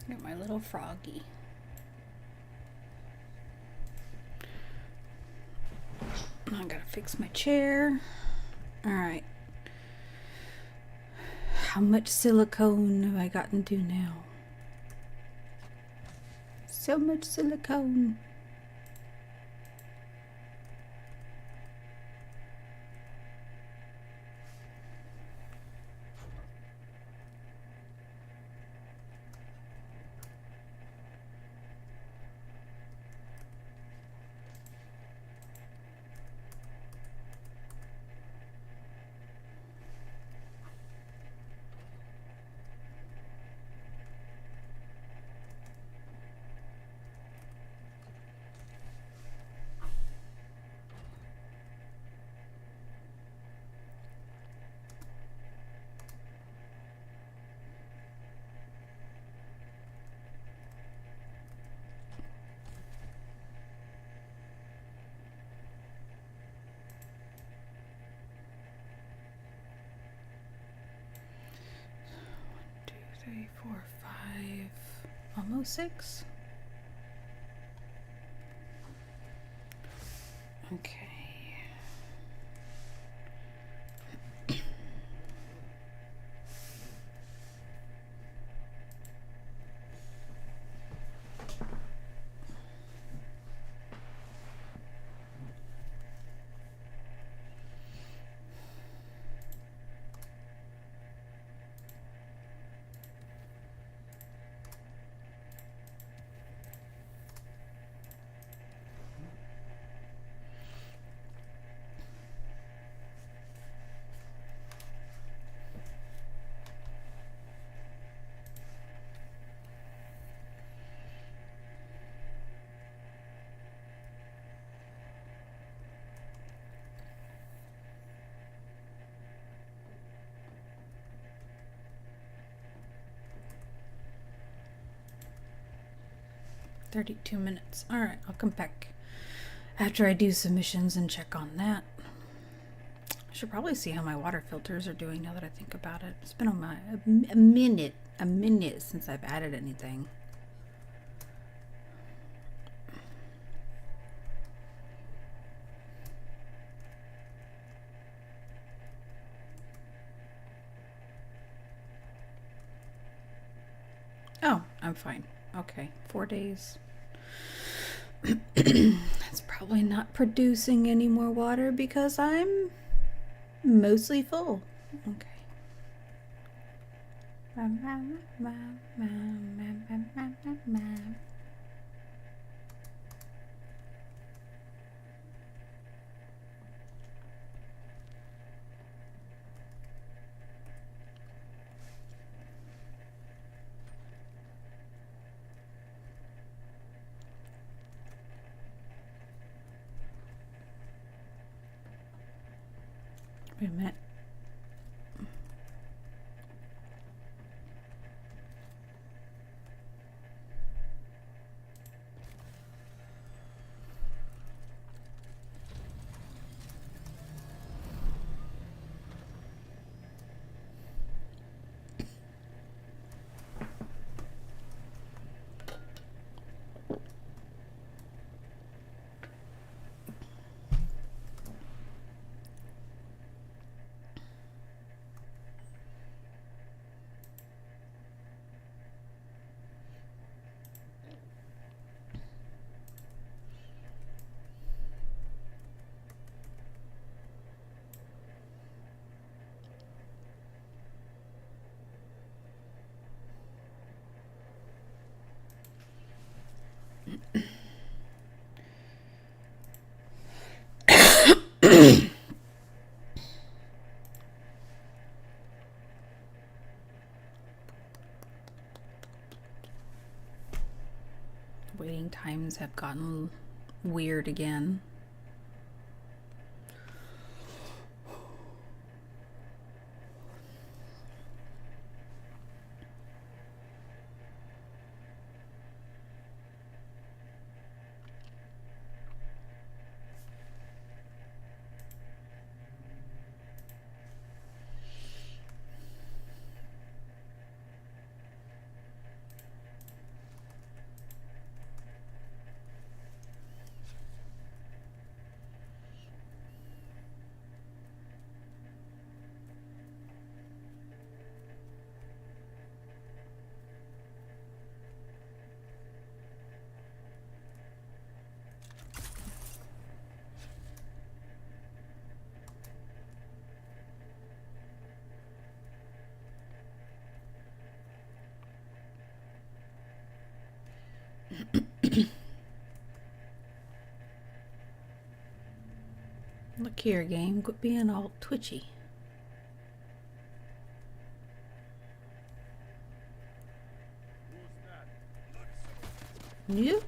Get my little froggy. I gotta fix my chair. Alright. How much silicone have I gotten to now? So much silicone. Three, 4, 5, almost 6. Okay. $32 minutes. All right, I'll come back after I do submissions and check on that. I should probably see how my water filters are doing now that I think about it. It's been a minute since I've added anything. Oh, I'm fine. Okay, 4 days. It's probably not producing any more water because I'm mostly full. Okay. Wait a minute. Waiting times have gotten weird again. here, game. Quit being all twitchy. You?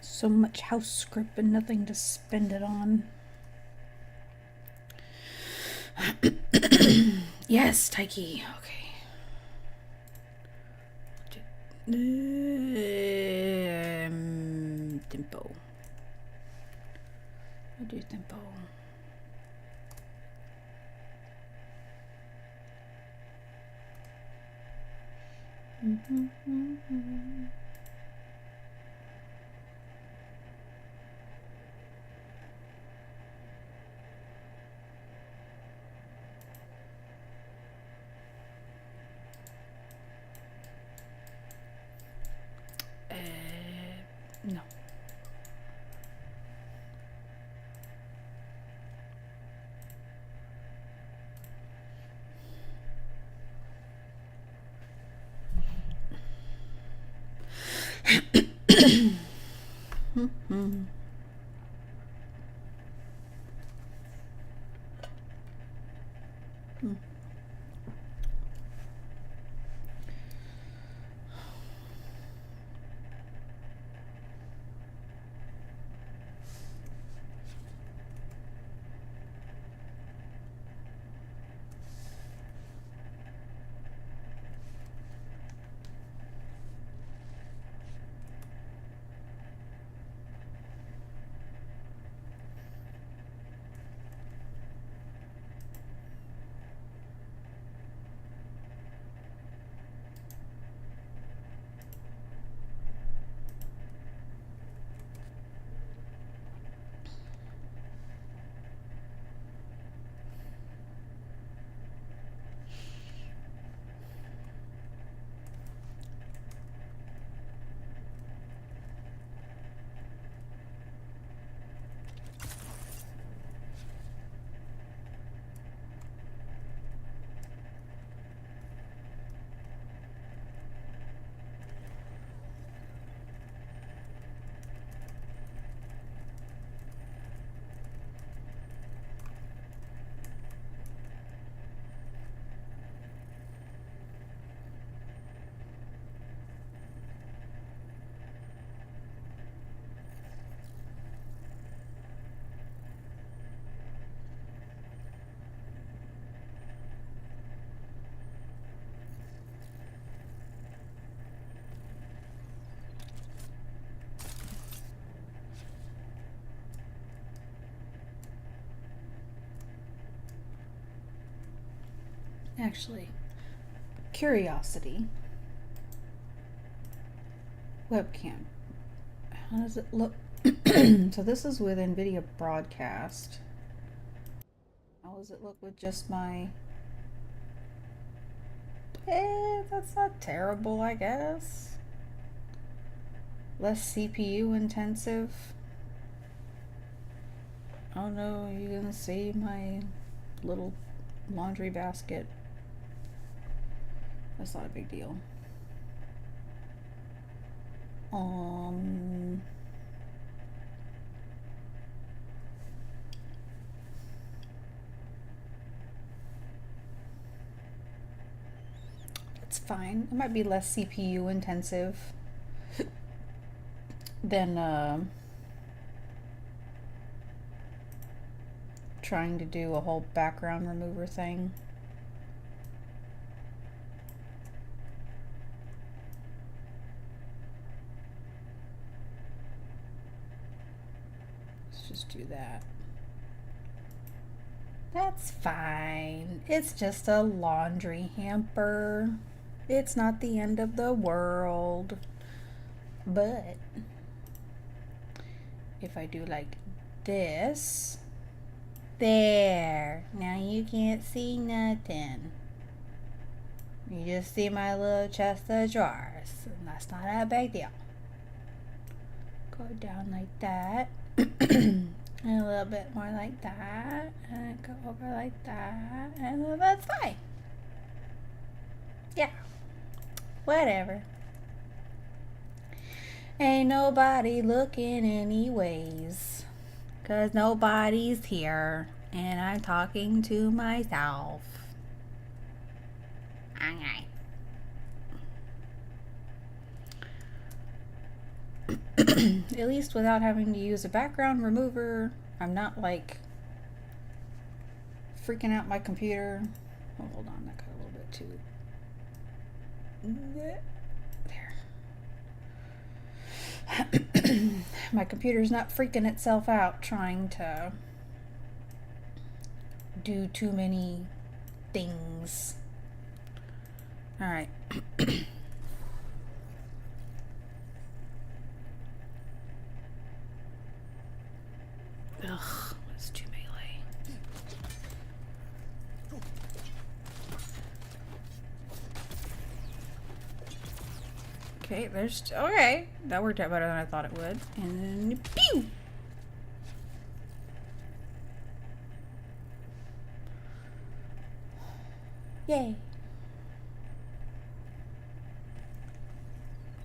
So much house script and nothing to spend it on. Yes, Taiki. Okay. Tempo. I'll do tempo. No. Actually, curiosity. Webcam. How does it look? So this is with NVIDIA Broadcast. How does it look with just my... that's not terrible, I guess. Less CPU intensive. Oh no, you gonna see my little laundry basket? That's not a big deal. It's fine. It might be less CPU intensive than trying to do a whole background remover thing. Let's just do that. That's fine. It's just a laundry hamper. It's not the end of the world. But if I do like this, there, now you can't see nothing. You just see my little chest of drawers. And that's not a big deal. Go down like that. And a little bit more like that. And go over like that. And that's fine. Yeah. Whatever. Ain't nobody looking anyways. 'Cause nobody's here. And I'm talking to myself. Okay. At least without having to use a background remover, I'm not like freaking out my computer. Oh, hold on, that got a little bit too. There. My computer's not freaking itself out trying to do too many things. All right. Ugh, that's too melee. Okay, there's... Okay, that worked out better than I thought it would. And then... Pew! Yay.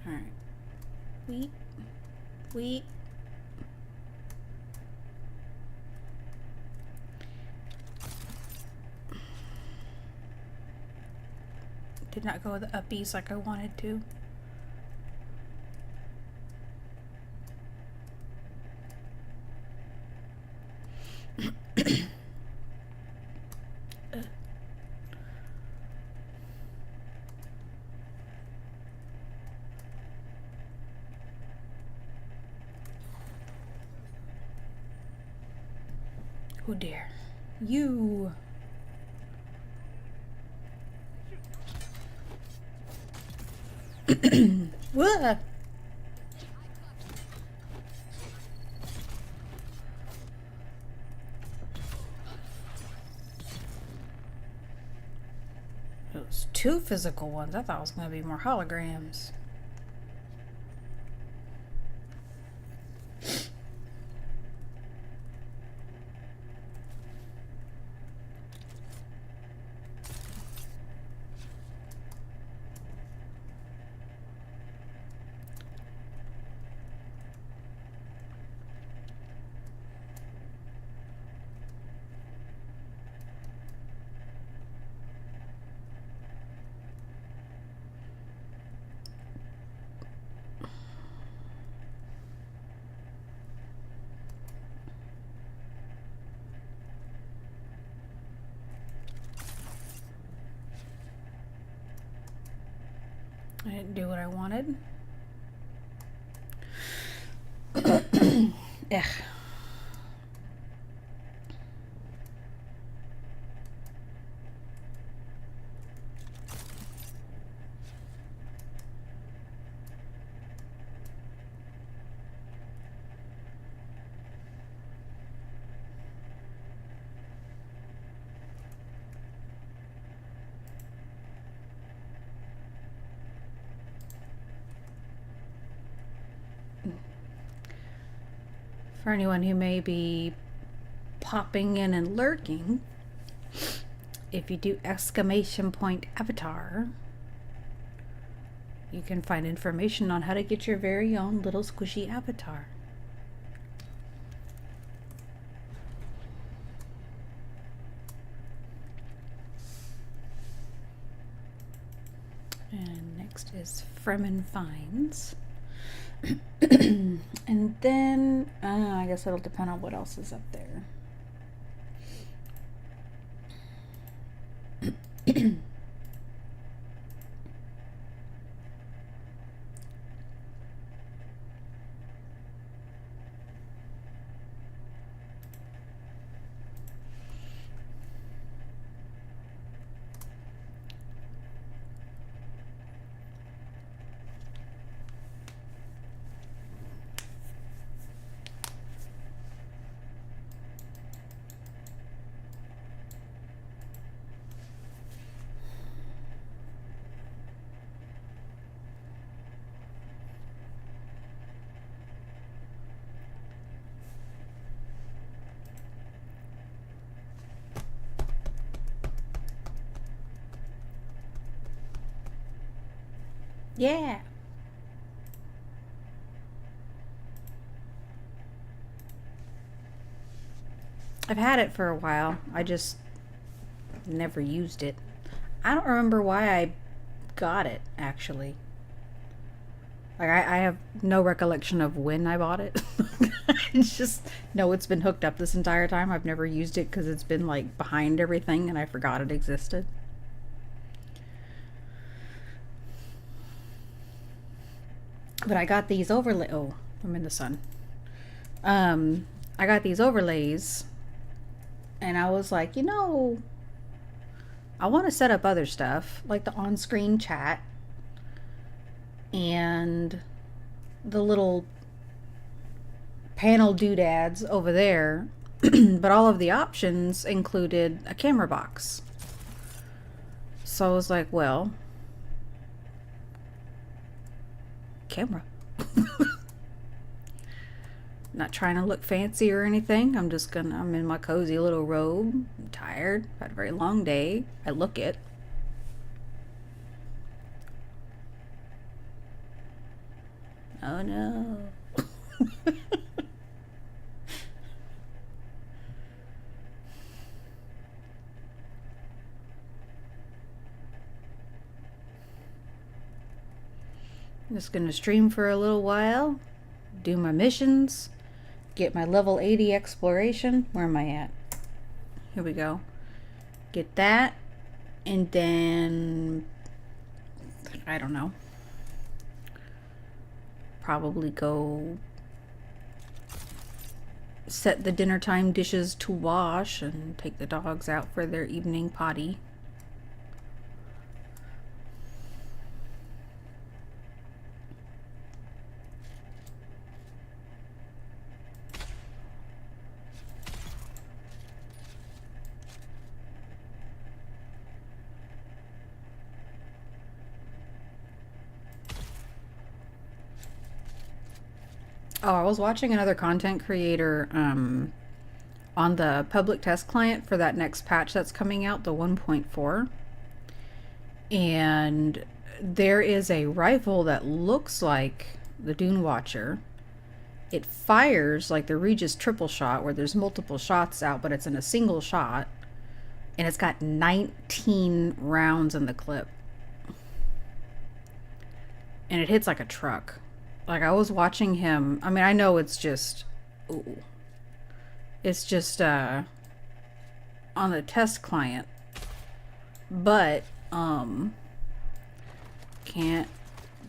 Alright. Wheat. Did not go with the uppies like I wanted to. Oh dear. You. What? It was 2 physical ones. I thought it was going to be more holograms. I didn't do what I wanted. Ugh. For anyone who may be popping in and lurking, if you do !avatar, you can find information on how to get your very own little squishy avatar. And next is Fremen Finds. And then I guess it'll depend on what else is up there. Yeah. I've had it for a while. I just never used it. I don't remember why I got it, actually. Like, I have no recollection of when I bought it. It's just, no, it's been hooked up this entire time. I've never used it because it's been, like, behind everything and I forgot it existed. But I got these overlays. Oh, I'm in the sun. I got these overlays and I was like, you know, I want to set up other stuff like the on-screen chat and the little panel doodads over there. But all of the options included a camera box. So I was like, well, camera. Not trying to look fancy or anything. I'm in my cozy little robe. I'm tired. I've had a very long day. I look it. Oh no. I'm just gonna stream for a little while, do my missions, get my level 80 exploration. Where am I at? Here we go. Get that, and then I don't know. Probably go set the dinner time dishes to wash and take the dogs out for their evening potty. Oh, I was watching another content creator on the public test client for that next patch that's coming out, the 1.4. And there is a rifle that looks like the Dune Watcher. It fires like the Regis triple shot where there's multiple shots out, but it's in a single shot. And it's got 19 rounds in the clip. And it hits like a truck. Like, I was watching him. I mean, I know it's just... Ooh. It's just, on the test client. But, can't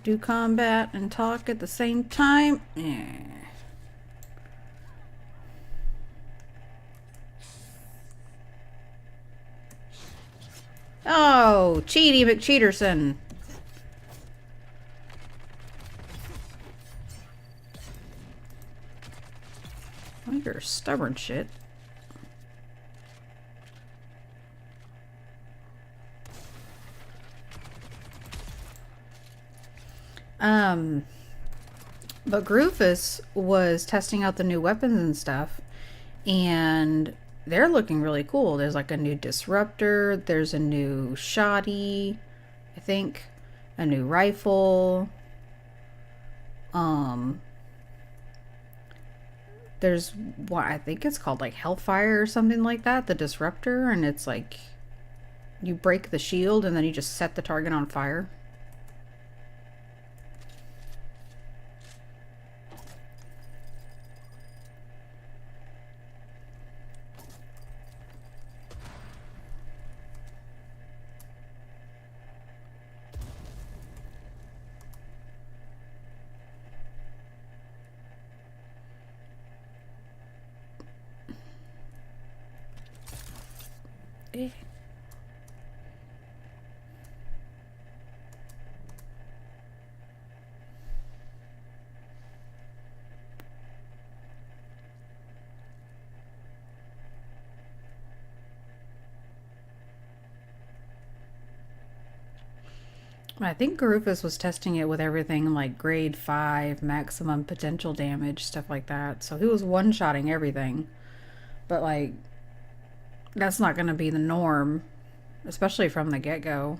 do combat and talk at the same time. Oh, Cheaty McCheaterson. Oh, you're stubborn shit. But Groofus was testing out the new weapons and stuff, and they're looking really cool. There's like a new disruptor, there's a new shoddy, I think, a new rifle. There's what I think it's called like Hellfire or something like that, the disruptor, and it's like you break the shield and then you just set the target on fire. Eh. I think Garufus was testing it with everything like grade 5, maximum potential damage, stuff like that. So he was one-shotting everything. But like, that's not going to be the norm, especially from the get-go.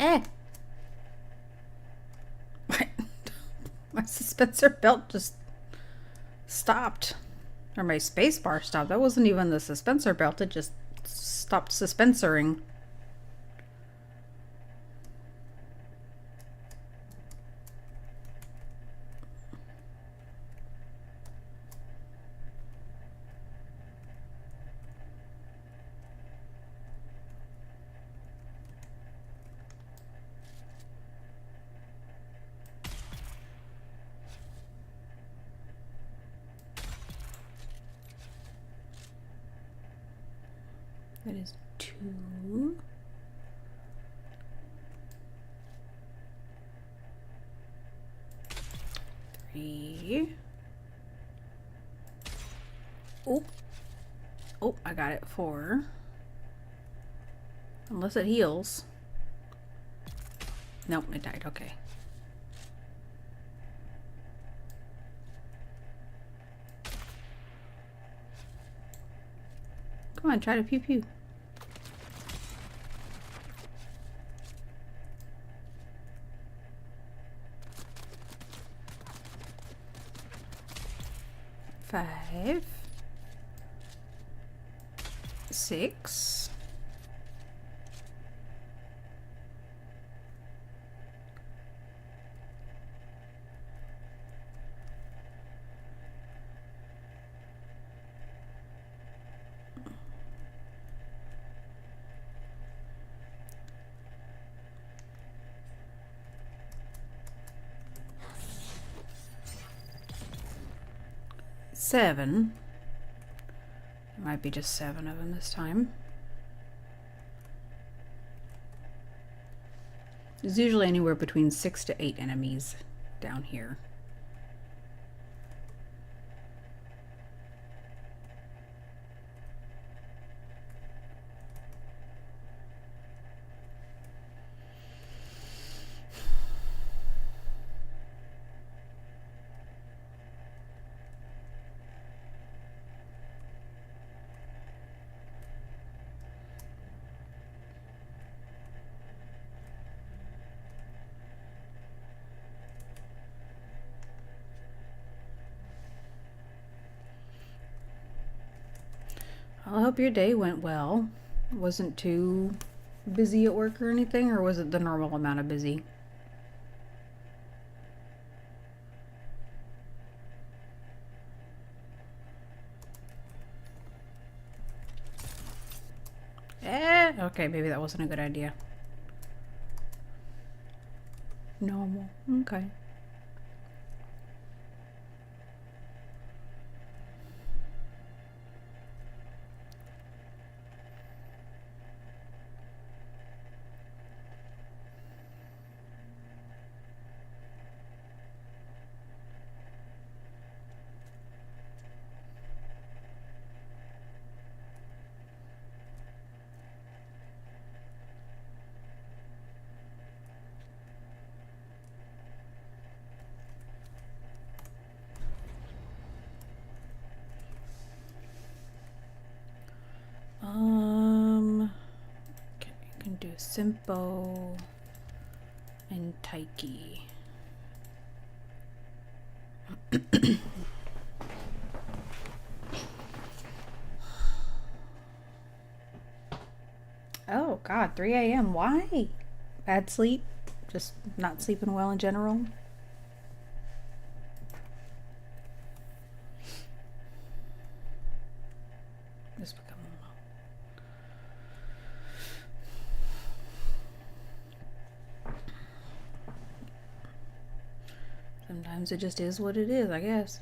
Eh. My suspensor belt just stopped. Or my space bar stopped. That wasn't even the suspensor belt. It just stopped suspensoring. That is 2. Three. Oh. Oh, I got it. 4. Unless it heals. Nope, it died. Okay. Come on, try to pew pew. Five. 6. Seven. It might be just 7 of them this time. There's usually anywhere between 6 to 8 enemies down here. I hope your day went well. Wasn't too busy at work or anything, or was it the normal amount of busy? Okay, maybe that wasn't a good idea. Normal. Okay. Okay, I can do Simpo and Taiki. Oh God, 3 a.m. Why? Bad sleep? Just not sleeping well in general? Just become sometimes it just is what it is, I guess.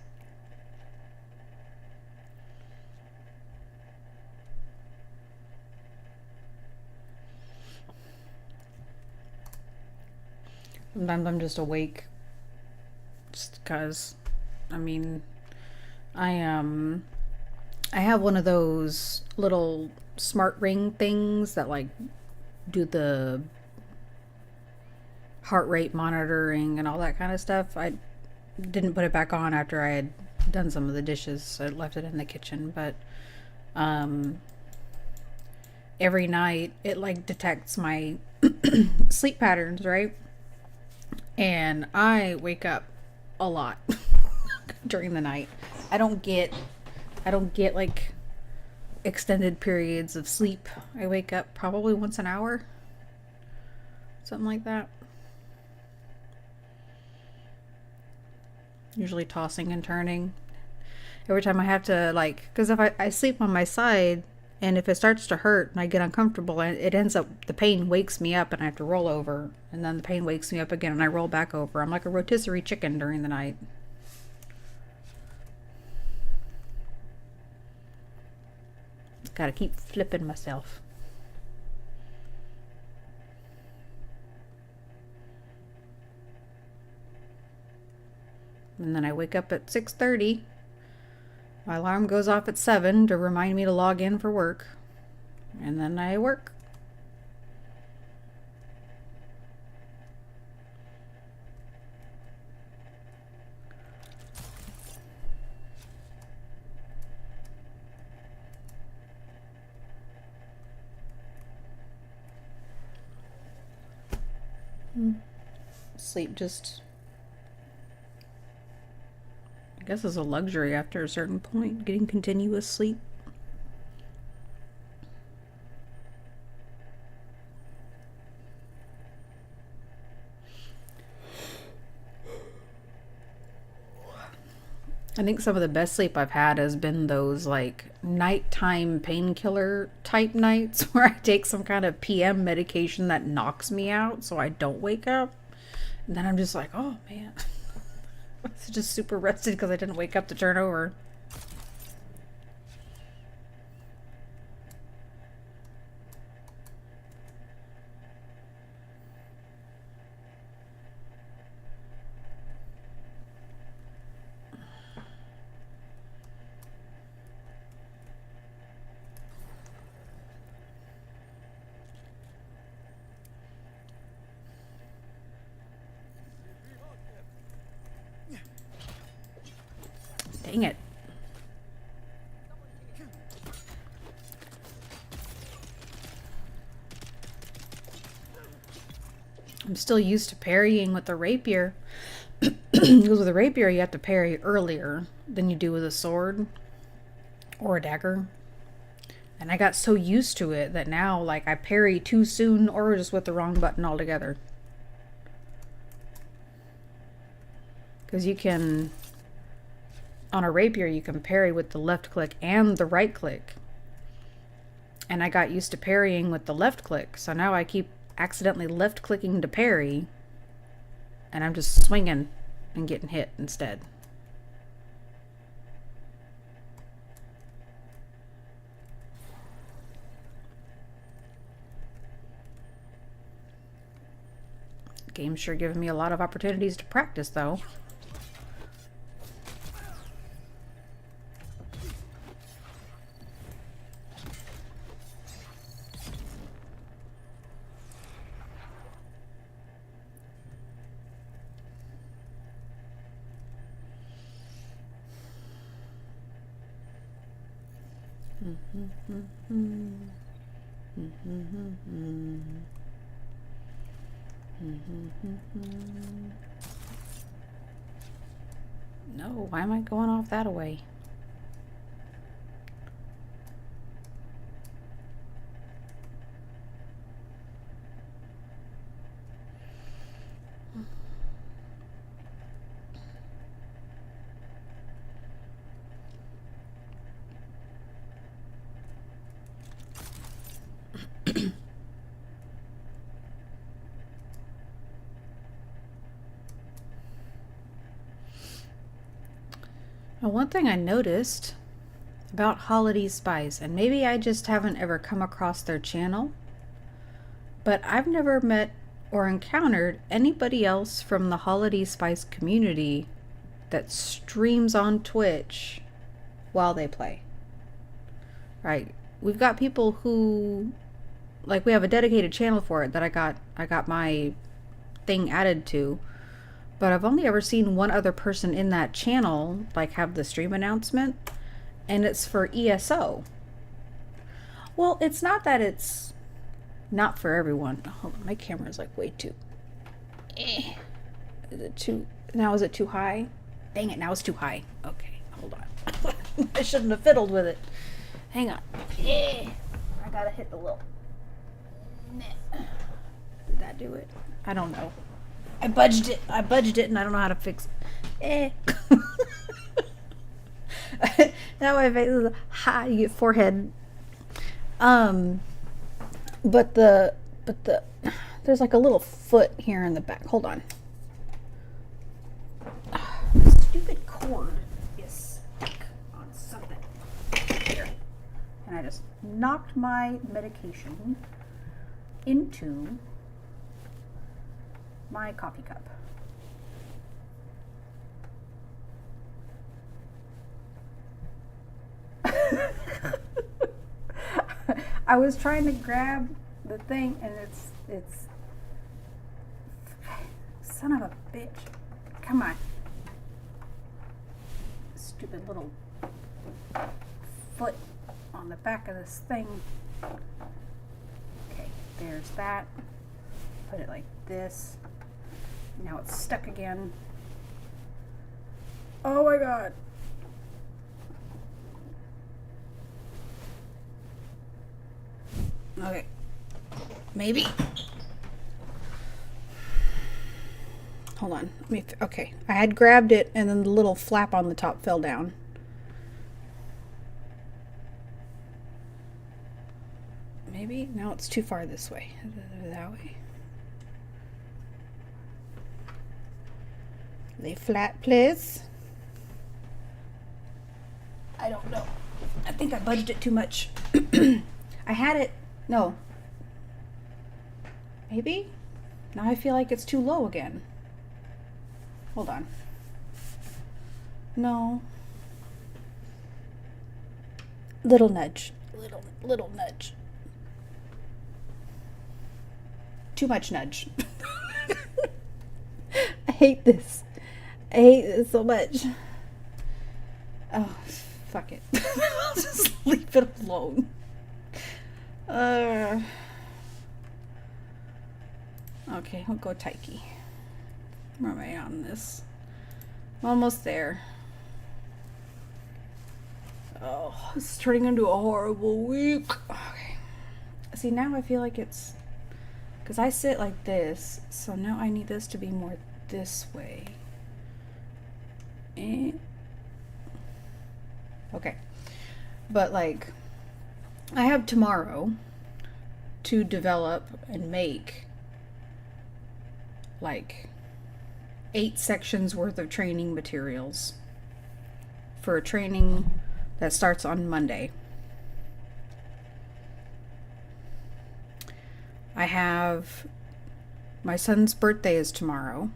Sometimes I'm just awake just because, I mean, I have one of those little smart ring things that like do the heart rate monitoring and all that kind of stuff. I didn't put it back on after I had done some of the dishes, so I left it in the kitchen, but every night it like detects my sleep patterns, right? And I wake up a lot during the night. I don't get like extended periods of sleep. I wake up probably once an hour. Something like that. Usually tossing and turning. Every time I have to like, because if I sleep on my side and if it starts to hurt and I get uncomfortable, it ends up, the pain wakes me up and I have to roll over. And then the pain wakes me up again and I roll back over. I'm like a rotisserie chicken during the night. Gotta keep flipping myself. And then I wake up at 6:30. My alarm goes off at 7 to remind me to log in for work. And then I work. Sleep just, I guess, is a luxury after a certain point, getting continuous sleep. I think some of the best sleep I've had has been those like nighttime painkiller type nights where I take some kind of PM medication that knocks me out so I don't wake up. And then I'm just like, oh man, it's just super rested because I didn't wake up to turn over. Dang it. I'm still used to parrying with the rapier. Because with a rapier, you have to parry earlier than you do with a sword or a dagger. And I got so used to it that now, like, I parry too soon or just with the wrong button altogether. Because you can... On a rapier, you can parry with the left click and the right click. And I got used to parrying with the left click. So now I keep accidentally left clicking to parry. And I'm just swinging and getting hit instead. Game's sure giving me a lot of opportunities to practice though. No, why am I going off that way? Now, one thing I noticed about Holidy Spice, and maybe I just haven't ever come across their channel, but I've never met or encountered anybody else from the Holidy Spice community that streams on Twitch while they play. Right? We've got people who, like, we have a dedicated channel for it that I got my thing added to. But I've only ever seen one other person in that channel, like, have the stream announcement, and it's for ESO. Well, it's not that it's not for everyone. Hold on, my camera's like way too... Is it too... Now is it too high? Dang it, now it's too high. Okay, hold on. I shouldn't have fiddled with it. Hang on. I gotta hit the little... Did that do it? I don't know. I budged it and I don't know how to fix it. Now my face is high, you get forehead. But there's like a little foot here in the back. Hold on. Stupid cord is stuck on something here. And I just knocked my medication into my coffee cup. I was trying to grab the thing and it's son of a bitch. Come on. Stupid little foot on the back of this thing. Okay, there's that. Put it like this. Now it's stuck again. Oh my god. Okay. Maybe. Hold on. Okay. I had grabbed it and then the little flap on the top fell down. Maybe? Now it's too far this way. That way. Lay flat, please. I don't know. I think I budged it too much. I had it. No. Maybe? Now I feel like it's too low again. Hold on. No. Little nudge. Little nudge. Too much nudge. I hate this. I hate this so much. Oh, fuck it. I'll just leave it alone. Okay, we'll go Taiki. Where am I on this? Almost there. Oh, it's turning into a horrible week. Okay. See, now I feel like it's... Because I sit like this, so now I need this to be more this way. Okay. But, like, I have tomorrow to develop and make, like, 8 sections worth of training materials for a training that starts on Monday. I have my son's birthday is tomorrow.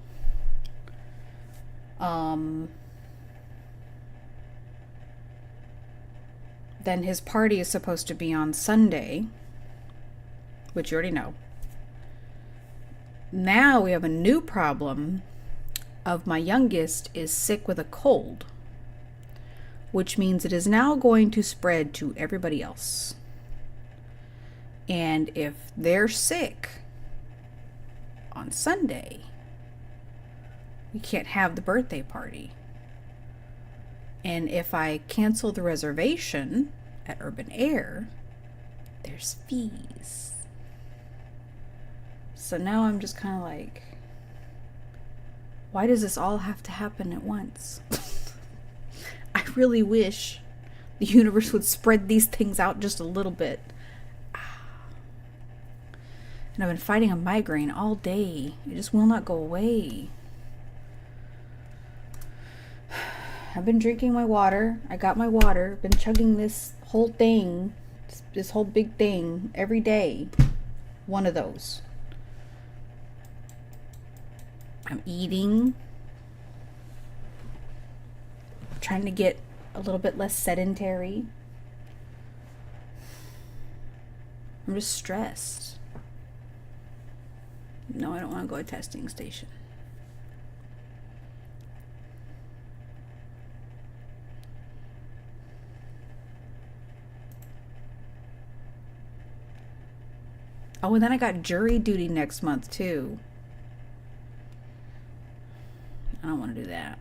Then his party is supposed to be on Sunday, which you already know. Now we have a new problem of my youngest is sick with a cold, which means it is now going to spread to everybody else. And if they're sick on Sunday, we can't have the birthday party. And if I cancel the reservation at Urban Air, there's fees. So now I'm just kind of like, why does this all have to happen at once? I really wish the universe would spread these things out just a little bit. And I've been fighting a migraine all day. It just will not go away. I've been drinking my water. I got my water. Been chugging this whole thing, this whole big thing every day. One of those. I'm eating. Trying to get a little bit less sedentary. I'm just stressed. No, I don't want to go to a testing station. Oh, and then I got jury duty next month, too. I don't want to do that.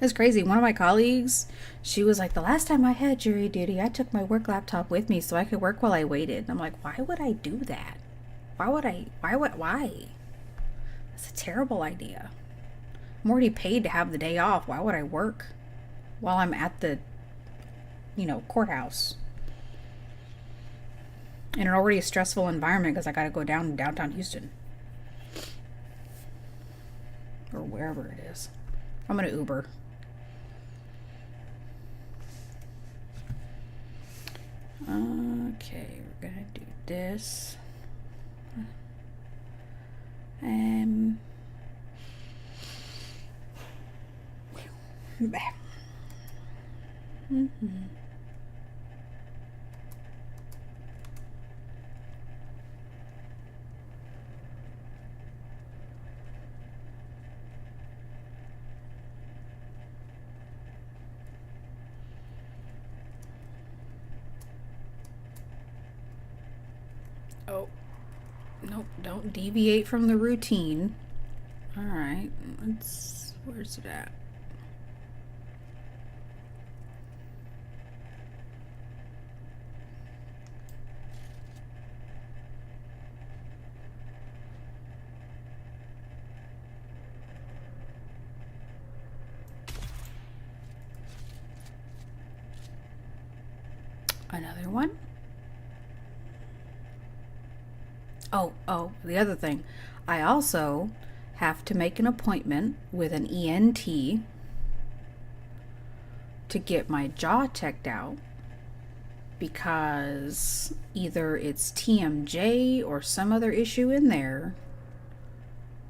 It's crazy. One of my colleagues, she was like, the last time I had jury duty, I took my work laptop with me so I could work while I waited. I'm like, why would I do that? Why? That's a terrible idea. I'm already paid to have the day off. Why would I work while I'm at the, courthouse? In an already stressful environment because I got to go down to downtown Houston. Or wherever it is. I'm going to Uber. Okay, we're going to do this. Oh, nope, don't deviate from the routine. All right, where's it at? Another one. Oh, the other thing. I also have to make an appointment with an ENT to get my jaw checked out because either it's TMJ or some other issue in there,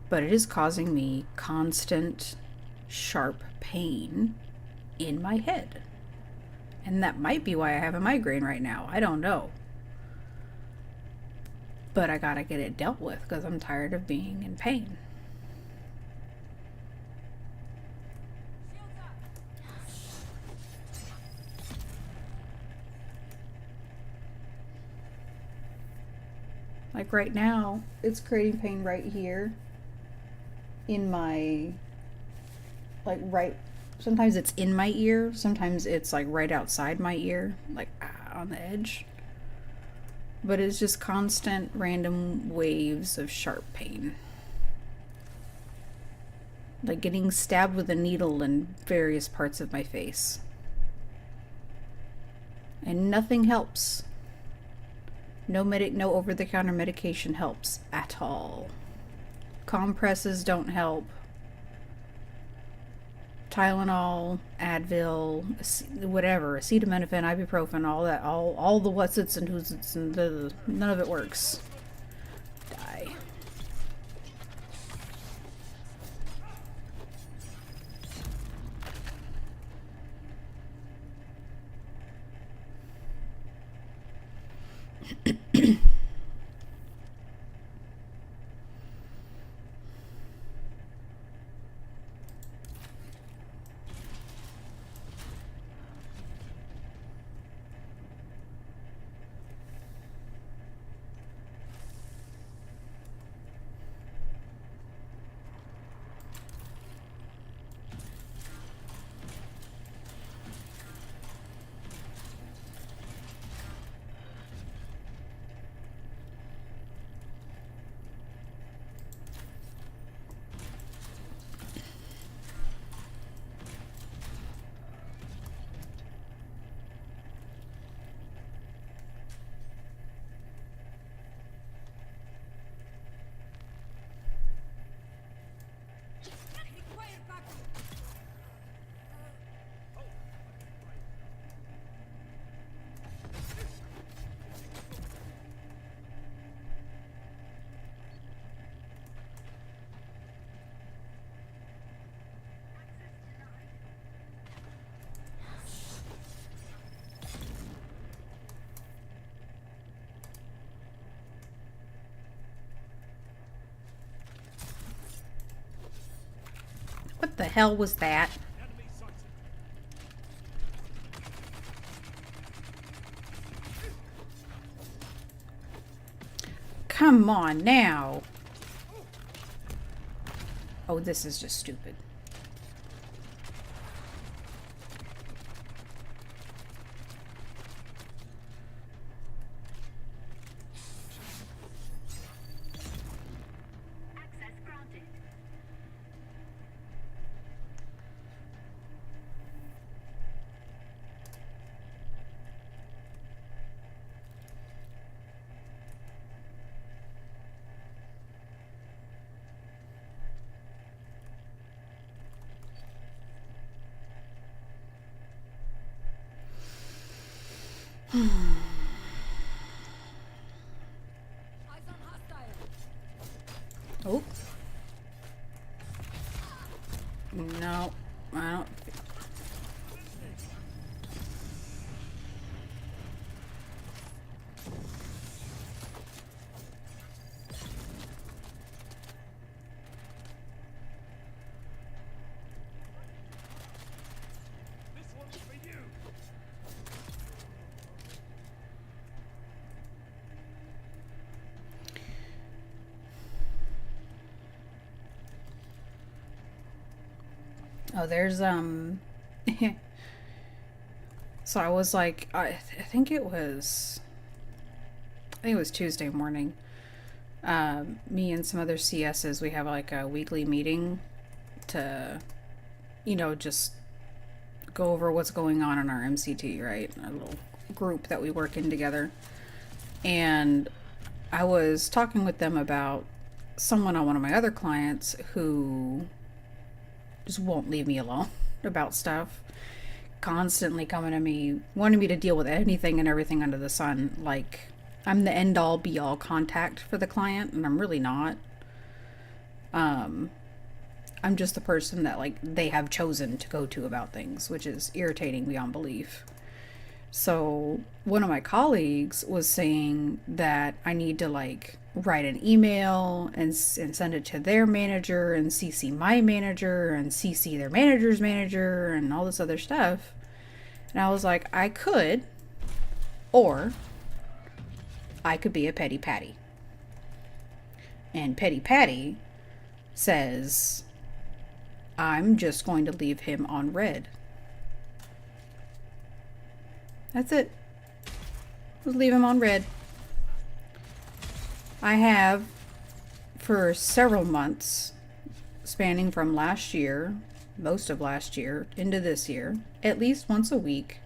but it is causing me constant sharp pain in my head. And that might be why I have a migraine right now. I don't know. But I gotta get it dealt with because I'm tired of being in pain. Like right now, it's creating pain right here in my, like right, sometimes it's in my ear, sometimes it's like right outside my ear, like on the edge. But it's just constant random waves of sharp pain. Like getting stabbed with a needle in various parts of my face. And nothing helps. No over-the-counter medication helps at all. Compresses don't help. Tylenol, Advil, whatever, acetaminophen, ibuprofen, all that, all the what's its and who's its and none of it works. Die. What the hell was that? Come on now. Oh, this is just stupid. Oh. No, I don't. Oh, there's so I was like, I think it was Tuesday morning. Me and some other CSs, we have like a weekly meeting to, just go over what's going on in our MCT, right? Our little group that we work in together. And I was talking with them about someone on one of my other clients who just won't leave me alone about stuff. Constantly coming to me, wanting me to deal with anything and everything under the sun. Like, I'm the end all be all contact for the client, and I'm really not. I'm just the person that, like, they have chosen to go to about things, which is irritating beyond belief. So one of my colleagues was saying that I need to, like, write an email and send it to their manager and CC my manager and CC their manager's manager and all this other stuff. And I was like, I could, or I could be a petty Patty. And petty Patty says, I'm just going to leave him on red. That's it. Just leave him on red. I have, for several months, spanning from last year, most of last year, into this year, at least once a week,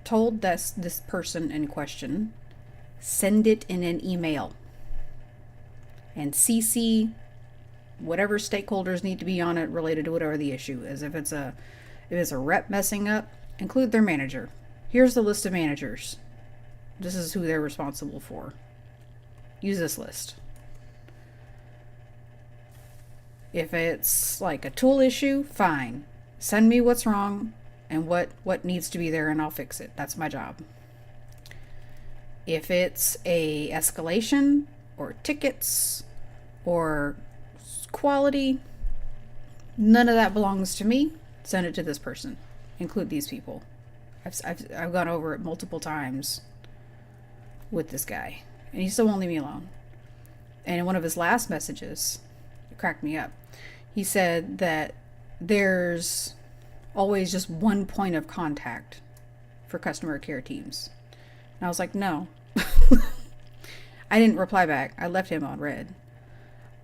told this person in question, send it in an email. And CC whatever stakeholders need to be on it related to whatever the issue is. If it's a rep messing up, include their manager. Here's the list of managers. This is who they're responsible for. Use this list. If it's like a tool issue, fine. Send me what's wrong and what needs to be there, and I'll fix it. That's my job. If it's a escalation or tickets or quality, none of that belongs to me. Send it to this person. Include these people. I've gone over it multiple times with this guy, and he still won't leave me alone. And in one of his last messages, it cracked me up. He said that there's always just one point of contact for customer care teams. And I was like, no. I didn't reply back. I left him on red.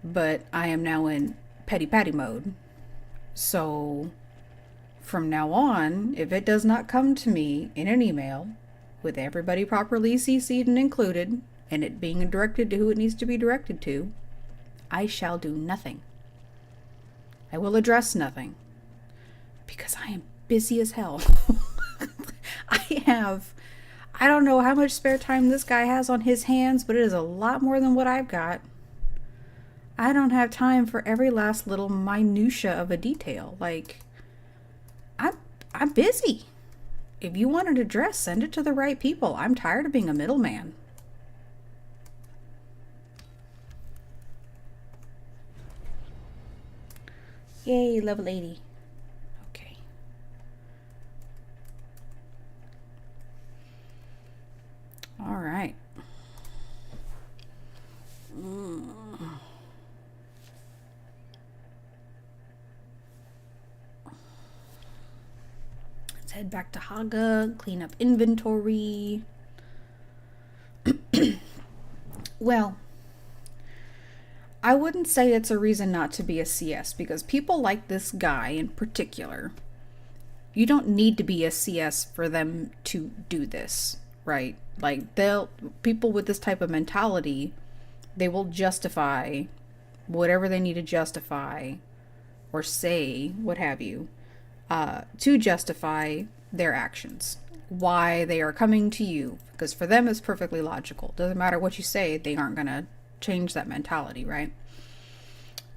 But I am now in petty Patty mode. So from now on, if it does not come to me in an email with everybody properly CC'd and included, and it being directed to who it needs to be directed to, I shall do nothing. I will address nothing. Because I am busy as hell. I don't know how much spare time this guy has on his hands, but it is a lot more than what I've got. I don't have time for every last little minutia of a detail. Like, I'm busy. If you want an address, send it to the right people. I'm tired of being a middleman. Yay, level 80. Okay. All right. Let's head back to Haga, clean up inventory. Well, I wouldn't say it's a reason not to be a CS, because people like this guy in particular, you don't need to be a CS for them to do this, right? Like, people with this type of mentality, they will justify whatever they need to justify or say, what have you, to justify their actions, why they are coming to you, because for them it's perfectly logical. Doesn't matter what you say, they aren't gonna change that mentality, right?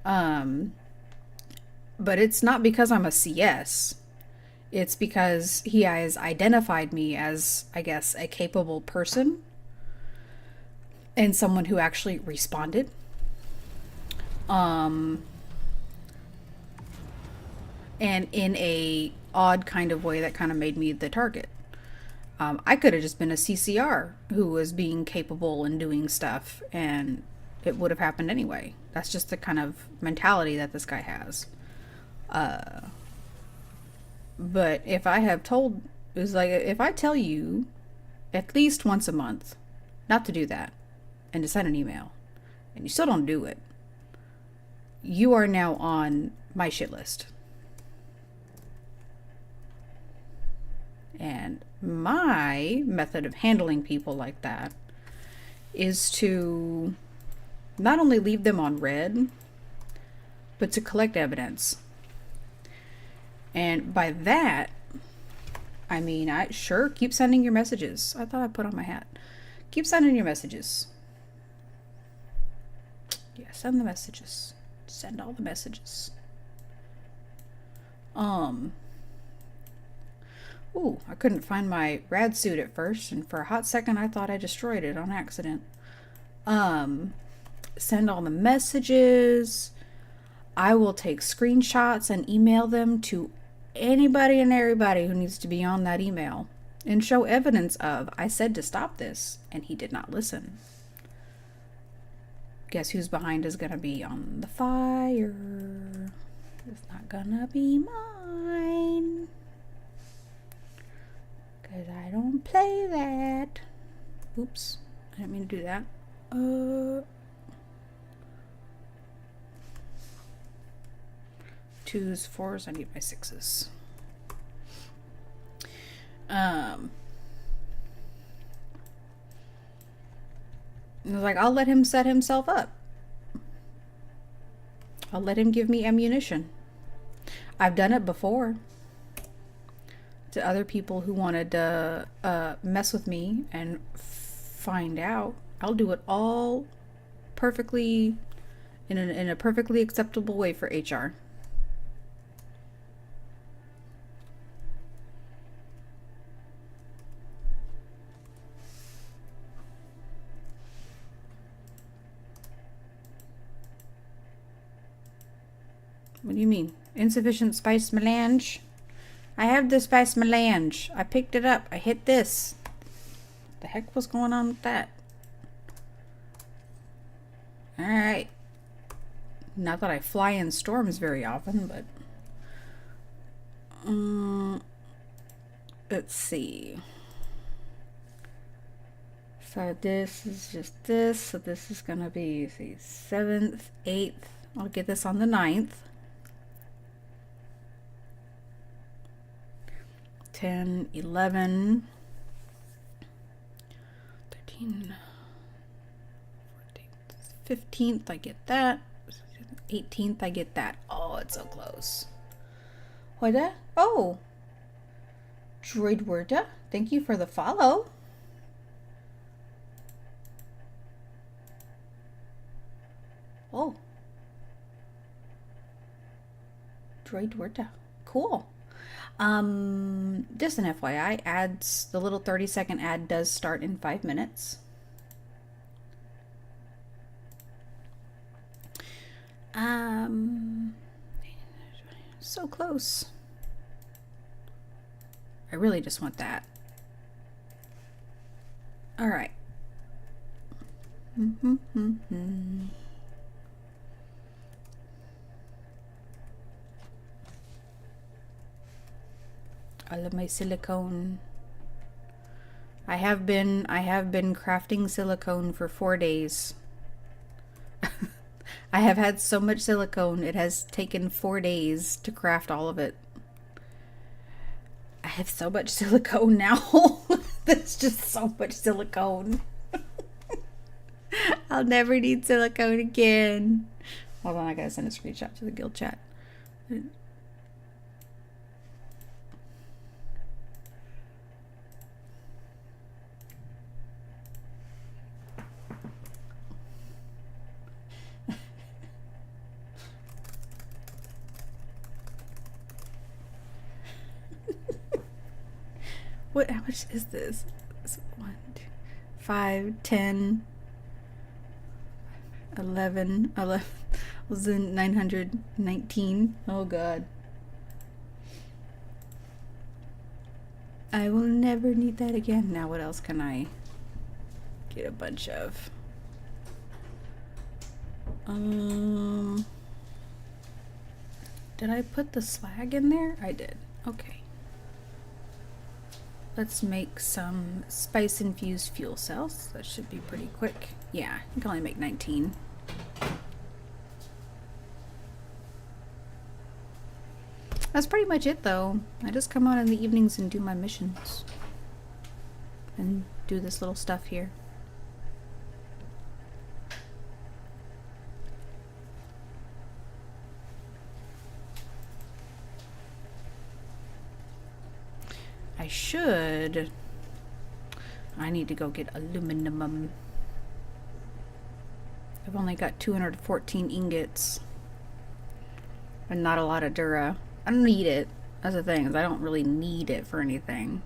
But it's not because I'm a CS. It's because he has identified me as, I guess, a capable person and someone who actually responded. And in a odd kind of way that kind of made me the target. I could have just been a CCR who was being capable and doing stuff, and it would have happened anyway. That's just the kind of mentality that this guy has. But if I tell you at least once a month not to do that and to send an email, and you still don't do it, you are now on my shit list. And my method of handling people like that is to not only leave them on red, but to collect evidence. And by that, I mean, I sure keep sending your messages. I thought I put on my hat. Keep sending your messages. Yeah, send the messages. Send all the messages. Ooh, I couldn't find my rad suit at first, and for a hot second I thought I destroyed it on accident. Send all the messages. I will take screenshots and email them to anybody and everybody who needs to be on that email and show evidence of, I said to stop this and he did not listen. Guess who's behind is gonna be on the fire. It's not gonna be mine, 'cause I don't play that. Oops, I didn't mean to do that. 2s, 4s, I need my 6s. I was like, I'll let him set himself up. I'll let him give me ammunition. I've done it before to other people who wanted to mess with me and find out. I'll do it all perfectly in a perfectly acceptable way for HR. What do you mean? Insufficient spice melange? I have the spice melange. I picked it up. I hit this. What the heck was going on with that? Alright. Not that I fly in storms very often, but... let's see. So this is just this. So this is going to be, see, 7th, 8th. I'll get this on the 9th. 10, 11, 13, 14, 15th, I get that. 18th, I get that. Oh, it's so close. What that? Oh, Droidwerda, thank you for the follow. Oh, Droidwerda, cool. Just an FYI, ads, the little 30-second ad does start in 5 minutes. So close. I really just want that. All right. All of my silicone. I have been crafting silicone for 4 days. I have had so much silicone, it has taken 4 days to craft all of it. I have so much silicone now. There's just so much silicone. I'll never need silicone again. Hold on, I gotta send a screenshot to the guild chat. What? How much is this? 1, 2, 5, 10, 11, 919. Oh God. I will never need that again. Now what else can I get a bunch of? Did I put the slag in there? I did. Okay. Let's make some spice infused fuel cells. That should be pretty quick. Yeah, I can only make 19. That's pretty much it though. I just come out in the evenings and do my missions. and do this little stuff here. I need to go get aluminum. I've only got 214 ingots and not a lot of Dura. I don't need it. That's the thing, is I don't really need it for anything.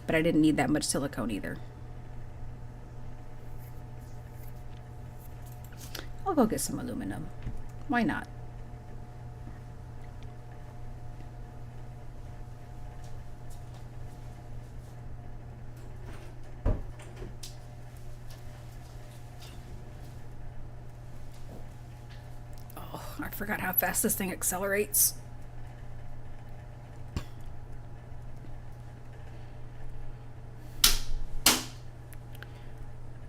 But I didn't need that much silicone either. I'll go get some aluminum. Why not? I forgot how fast this thing accelerates.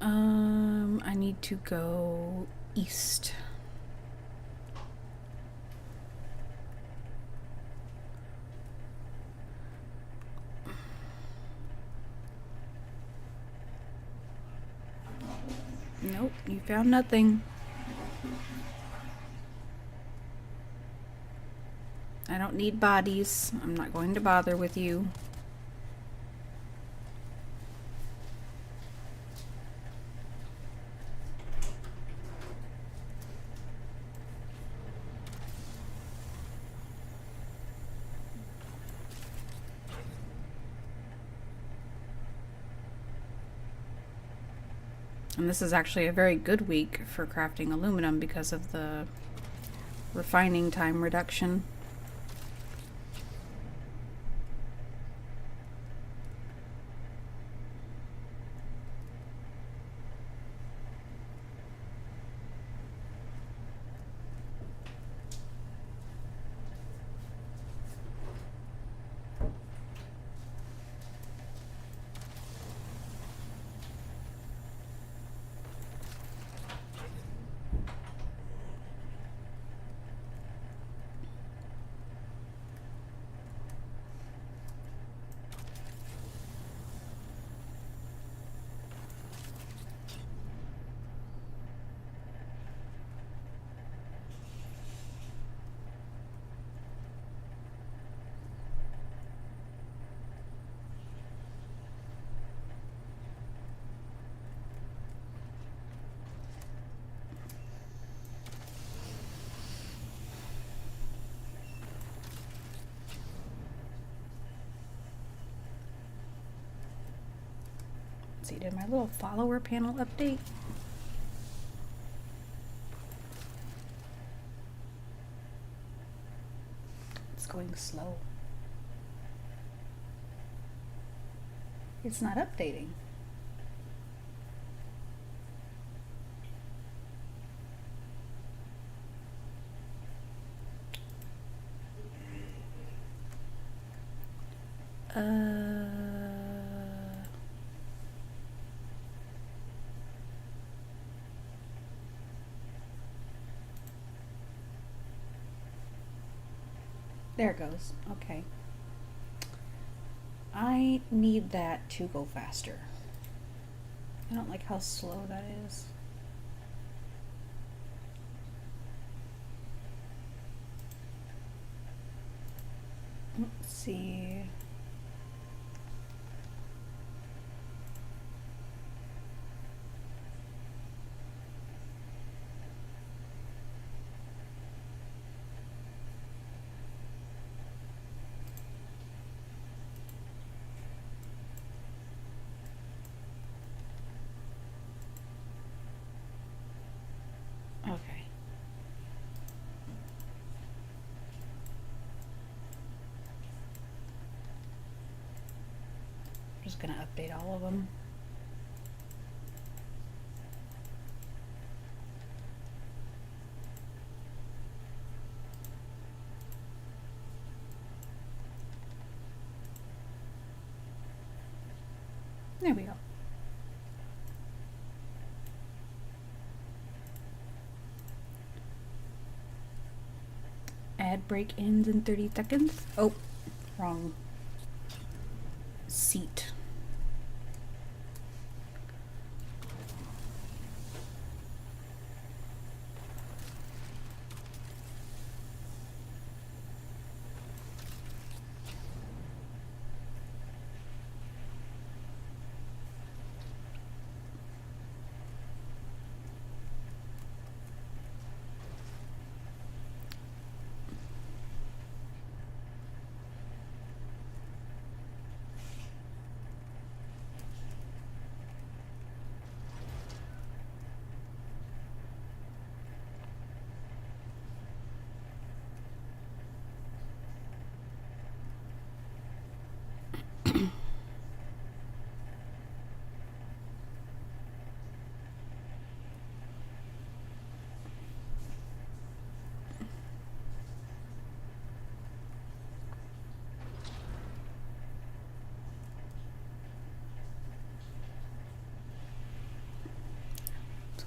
I need to go east. Nope, you found nothing. I don't need bodies. I'm not going to bother with you. And this is actually a very good week for crafting aluminum because of the refining time reduction. See, did my little follower panel update? It's going slow. It's not updating. There it goes. Okay. I need that to go faster. I don't like how slow that is. Let's see. Okay. I'm just gonna update all of them. There we go. Ad break ends in 30 seconds. Oh, wrong seat.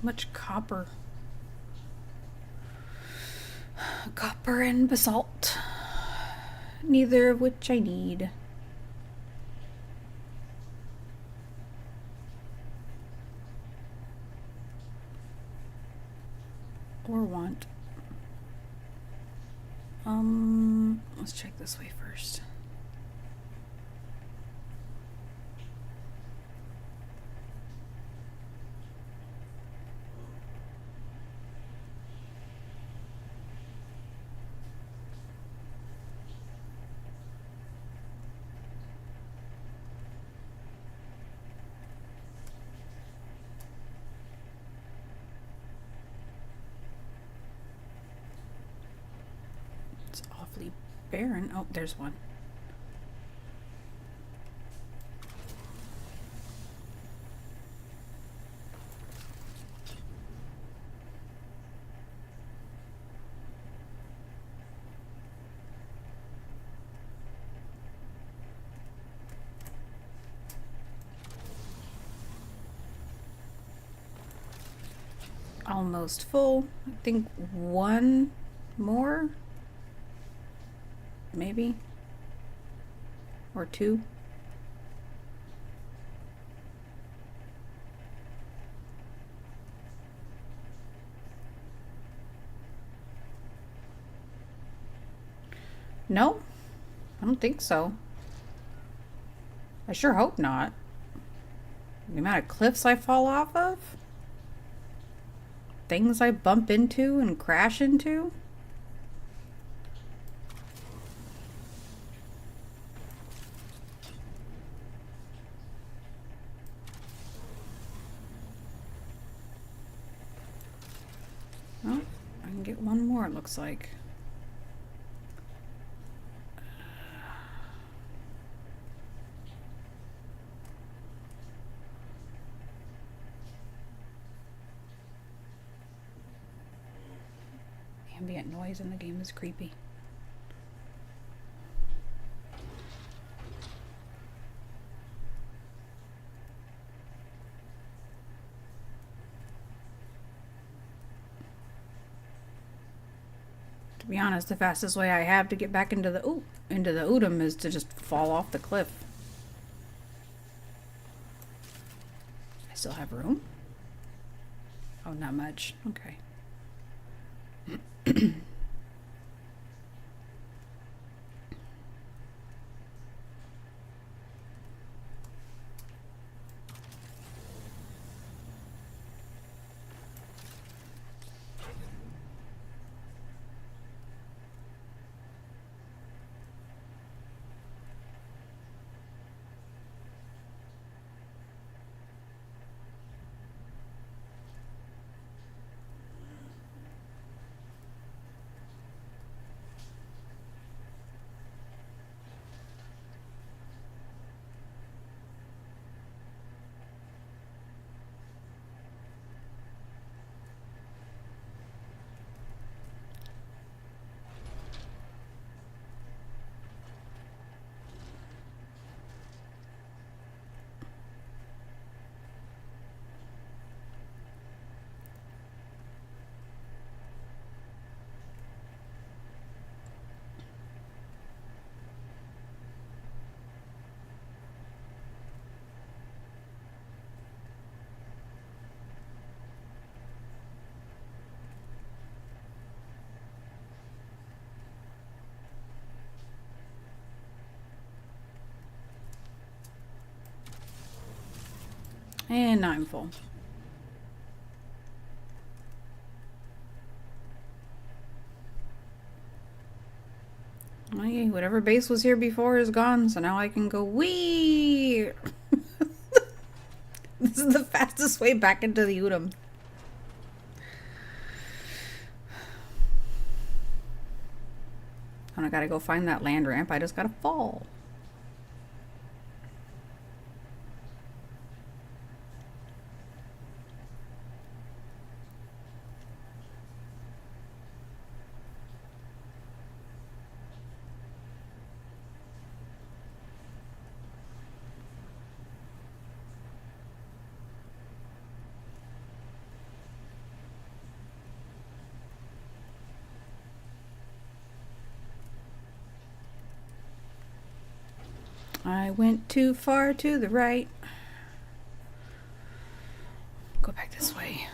much copper. Copper and basalt. Neither of which I need. Or want. Let's check this way first. It's awfully barren. Oh, there's one. Almost full. I think one more, maybe, or two. No, I don't think so. I sure hope not. The amount of cliffs I fall off of, things I bump into and crash into. Oh, I can get one more, it looks like. Ambient noise in the game is creepy. To be honest, the fastest way I have to get back into the Udom is to just fall off the cliff. I still have room? Oh, not much. Okay. And now I'm full. Okay, whatever base was here before is gone, so now I can go wee. This is the fastest way back into the Udom. And I gotta go find that land ramp. I just gotta fall. I went too far to the right. Go back this way.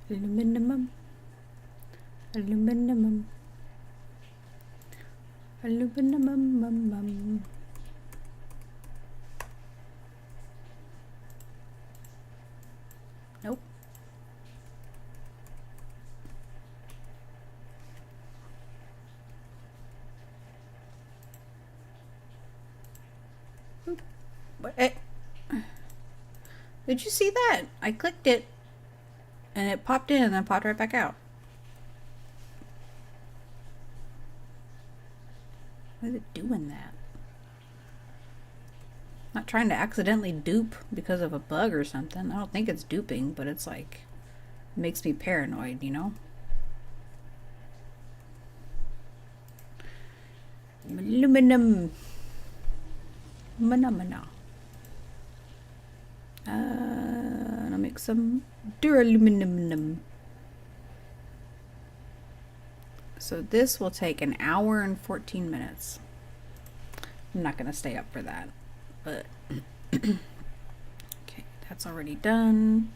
Aluminum. Aluminum. Aluminum. Nope. What? Did you see that? I clicked it and it popped in and then popped right back out. Why is it doing that? Not trying to accidentally dupe because of a bug or something. I don't think it's duping, but it's like, it makes me paranoid, you know? Aluminum. Mana. I'll make some duraluminum. So this will take an hour and 14 minutes. I'm not gonna stay up for that, but okay, that's already done.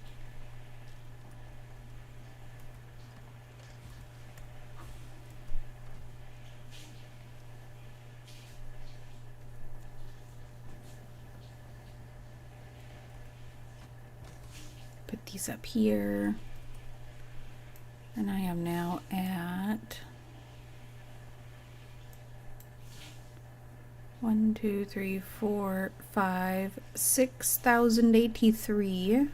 Put these up here. And I am now at 1, 2, 3, 4, 5, 6,083.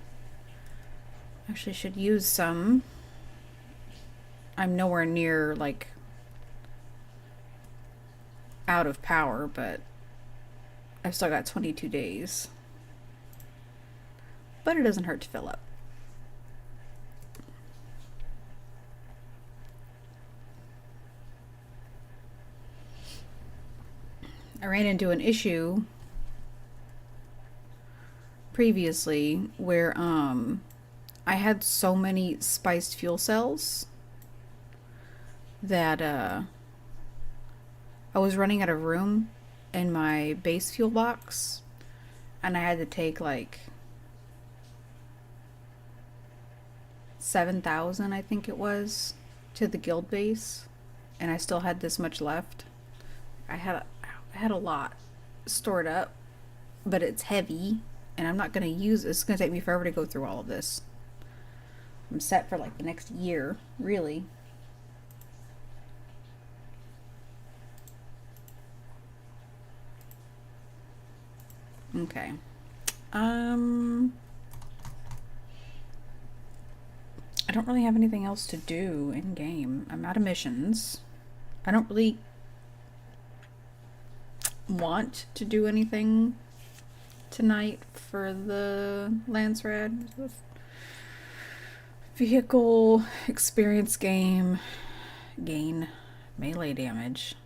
Actually should use some. I'm nowhere near like out of power, but I've still got 22 days. But it doesn't hurt to fill up. I ran into an issue previously where I had so many spiced fuel cells that I was running out of room in my base fuel box, and I had to take like 7,000, I think it was, to the guild base, and I still had this much left. I had a lot stored up, but it's heavy and I'm not going to use it. It's going to take me forever to go through all of this. I'm set for like the next year, really. Okay. I don't really have anything else to do in game. I'm out of missions. I don't really want to do anything tonight for the Lance Rad. Vehicle experience gain melee damage.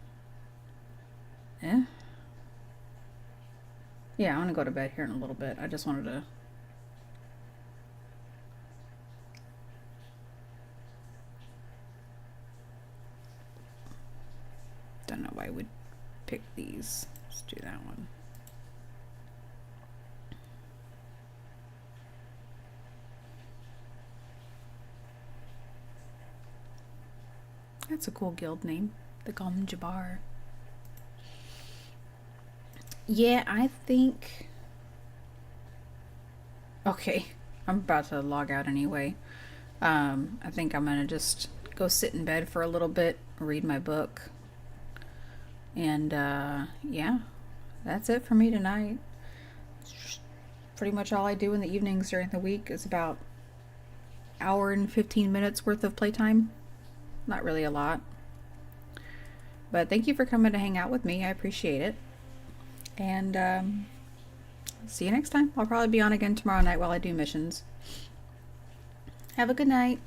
Yeah, I'm gonna go to bed here in a little bit. I just wanted to don't know why I would pick these. Let's do that one. That's a cool guild name, the Gom Jabbar. Yeah, I think. Okay, I'm about to log out anyway. I think I'm gonna just go sit in bed for a little bit, read my book, and yeah, that's it for me tonight. Pretty much all I do in the evenings during the week is about hour and 15 minutes worth of playtime. Not really a lot. But thank you for coming to hang out with me. I appreciate it. And see you next time. I'll probably be on again tomorrow night while I do missions. Have a good night.